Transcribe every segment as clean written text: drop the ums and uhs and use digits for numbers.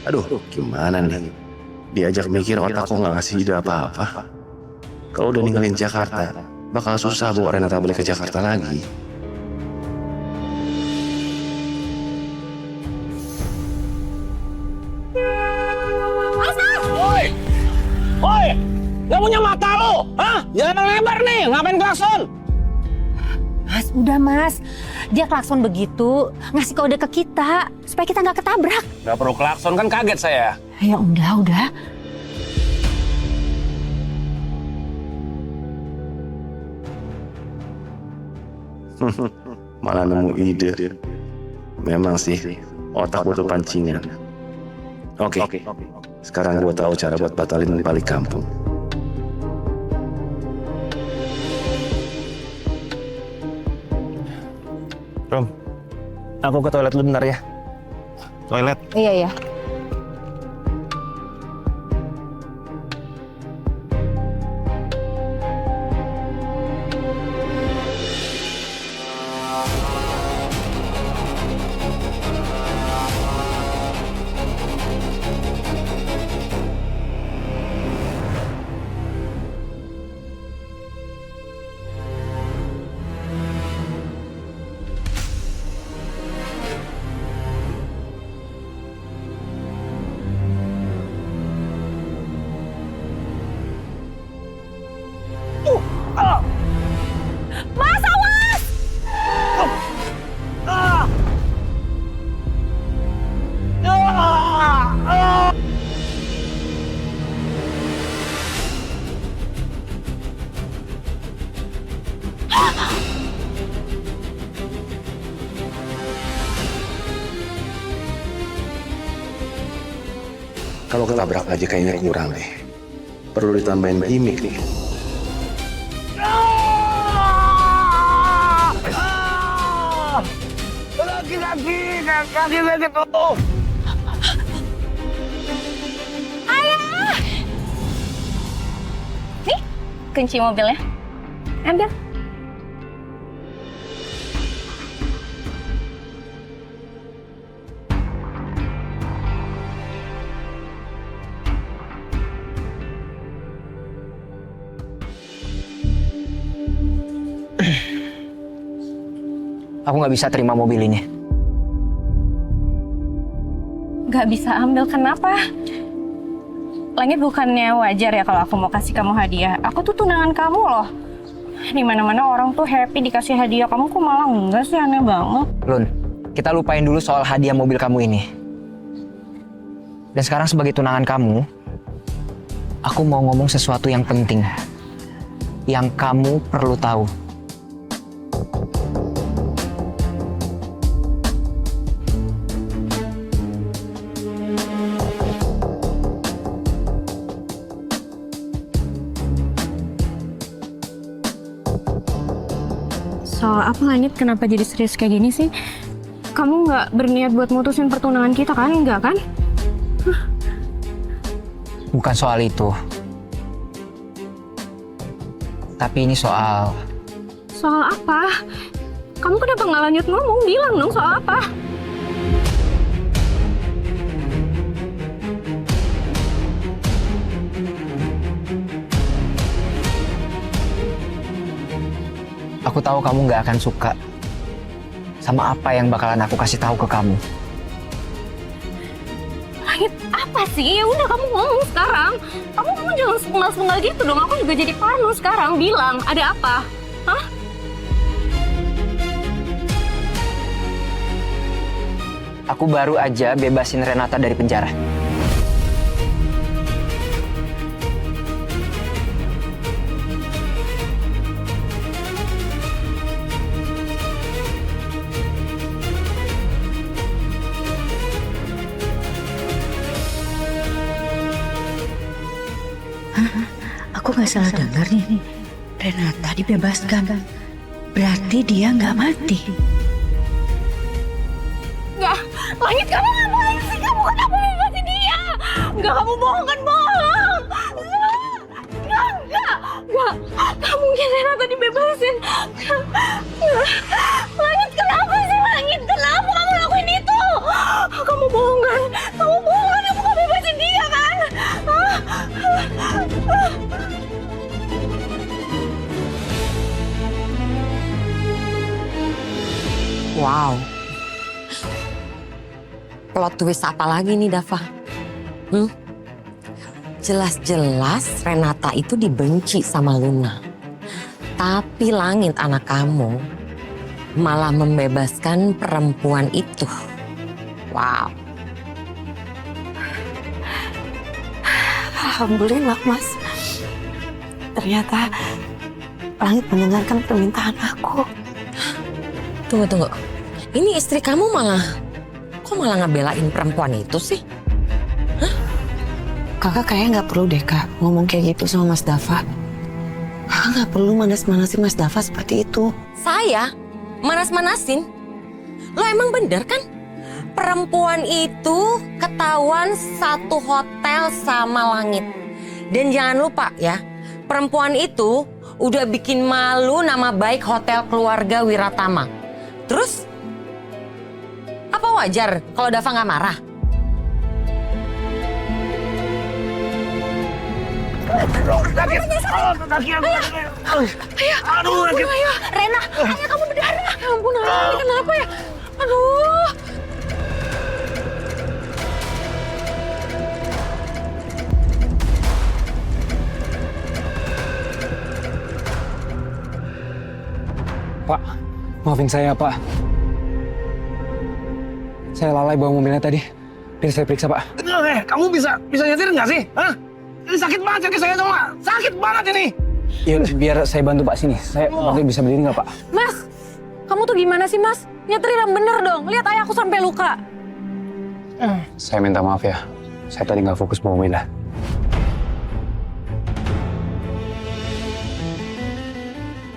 Aduh, gimana nih? Diajak mikir otak kok nggak ngasih ide apa-apa. Kalau udah ninggalin Jakarta, bakal susah bawa Renata balik ke Jakarta lagi. Woi! Woi! Gak punya mata lo? Hah? Jangan lebar nih, ngapain klakson? Mas, udah mas. Dia klakson begitu, ngasih kode ke kita, supaya kita nggak ketabrak. Gak perlu klakson, kan kaget saya. Ya udah. Malah nemu ide. Memang sih, otak butuh pancingan. Oke. Sekarang gue tahu cara buat batalin balik kampung. Rom, aku ke toilet dulu bentar ya. Toilet. Iya. Mas, awas! Kalau ketabrak aja kayaknya kurang deh. Perlu ditambahin gimmick nih. Kaki tuh. Nih, kunci mobilnya. Ambil. Aku nggak bisa terima mobil ini. Gak bisa ambil, kenapa? Langit, bukannya wajar ya kalau aku mau kasih kamu hadiah. Aku tuh tunangan kamu loh. Di mana-mana orang tuh happy dikasih hadiah, kamu kok malah enggak sih, aneh banget. Lun, kita lupain dulu soal hadiah mobil kamu ini. Dan sekarang sebagai tunangan kamu, aku mau ngomong sesuatu yang penting. Yang kamu perlu tahu. Soal apa, Langit? Kenapa jadi serius kayak gini sih? Kamu nggak berniat buat mutusin pertunangan kita kan? Enggak kan? Bukan soal itu. Tapi ini soal... Soal apa? Kamu kenapa nggak lanjut ngomong? Bilang dong soal apa? Aku tahu kamu nggak akan suka sama apa yang bakalan aku kasih tahu ke kamu. Langit, apa sih? Ya udah, kamu ngomong sekarang. Kamu jangan sepenggal-sepenggal gitu dong. Aku juga jadi parno sekarang. Bilang, ada apa? Hah? Aku baru aja bebasin Renata dari penjara. Aku nggak salah dengar nih. Renata dibebaskan. Berarti dia nggak mati. Enggak, Langit, kamu ngapain sih? Kamu kenapa bebasin dia? Enggak, kamu bohong kan? Bohong! Enggak. Gak mungkin Renata dibebasin. Enggak. Langit, kenapa sih, Langit? Kenapa kamu lakuin itu? Kamu bohong kan? Kamu bohong kan? Kamu plot twist apa lagi nih, Dava? Jelas-jelas Renata itu dibenci sama Luna. Tapi Langit anak kamu malah membebaskan perempuan itu. Wow. Alhamdulillah, Mas. Ternyata Langit mendengarkan permintaan aku. Tunggu. Ini istri kamu kok malah ngebelain perempuan itu sih? Kakak kayaknya nggak perlu deh, Kak, ngomong kayak gitu sama Mas Dava. Kakak nggak perlu manas-manasin Mas Dava seperti itu. Saya manas-manasin? Lo emang bener kan? Perempuan itu ketahuan satu hotel sama Langit. Dan jangan lupa ya, perempuan itu udah bikin malu nama baik hotel keluarga Wiratama. Terus, apa wajar kalau Dava nggak marah? Rena, ayah kamu berdarah. Ya ampun, ayah ini kenapa ya? Aduh. Pak, maafin saya, Pak. Saya lalai bawa mobilnya tadi. Biar saya periksa, Pak. Kamu bisa nyetir nggak sih? Hah? Ini sakit banget kaki saya dong, Mak. Sakit banget ini. Ya, biar saya bantu, Pak. Sini. Saya nanti bisa berdiri nggak, Pak? Mas, kamu tuh gimana sih, Mas? Nyetir yang bener dong. Lihat ayahku sampai luka. Saya minta maaf ya. Saya tadi nggak fokus bawa mobilnya.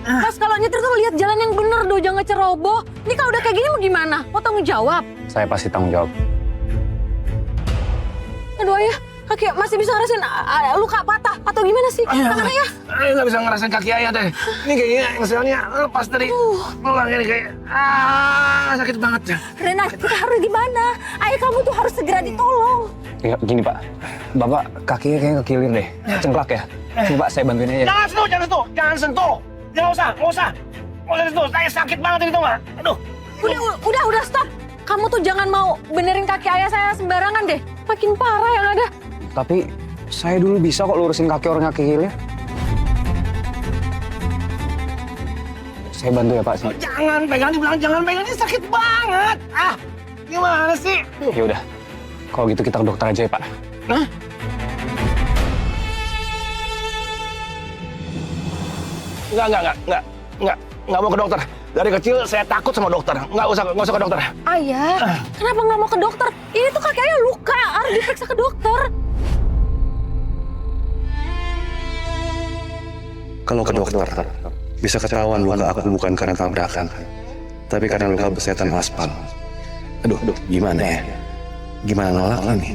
Mas, kalau nyetir tuh lihat jalan yang bener dong, jangan ceroboh. Ini kalau udah kayak gini mau gimana? Mau tanggung jawab? Saya pasti tanggung jawab. Aduh, ayah, kaki masih bisa ngerasain luka patah atau gimana sih? Tangan ayah. Saya nggak bisa ngerasain kaki ayah deh. Ini kayaknya misalnya pas dari pulang ini kayak sakit banget ya. Rena, kita harus gimana? Ayah kamu tuh harus segera ditolong. Ya, gini, Pak. Bapak kakinya kayaknya kekilir deh. Cengklak ya. Coba Pak, saya bantuin aja. Jangan sentuh. Jangan usah. Nggak usah sentuh. Saya sakit banget ini tuh, Mak. Aduh. Udah, stop. Kamu tuh jangan mau benerin kaki ayah saya sembarangan deh. Makin parah yang ada. Tapi saya dulu bisa kok lurusin kaki orang yang kekilir. Saya bantu ya, Pak. Sini. Jangan pegang, dibilang jangan pegang, ini sakit banget. Gimana sih? Ya udah. Kalau gitu kita ke dokter aja ya, Pak. Nah? Enggak mau ke dokter. Dari kecil saya takut sama dokter. Enggak usah ke dokter. Ayah, kenapa nggak mau ke dokter? Ini tuh kaki ayah luka, harus diperiksa ke dokter. Kalau ke dokter, bisa ketahuan luka aku bukan karena tabrakan, tapi karena luka besetan aspal. Aduh, gimana ya? Gimana nolaknya nih?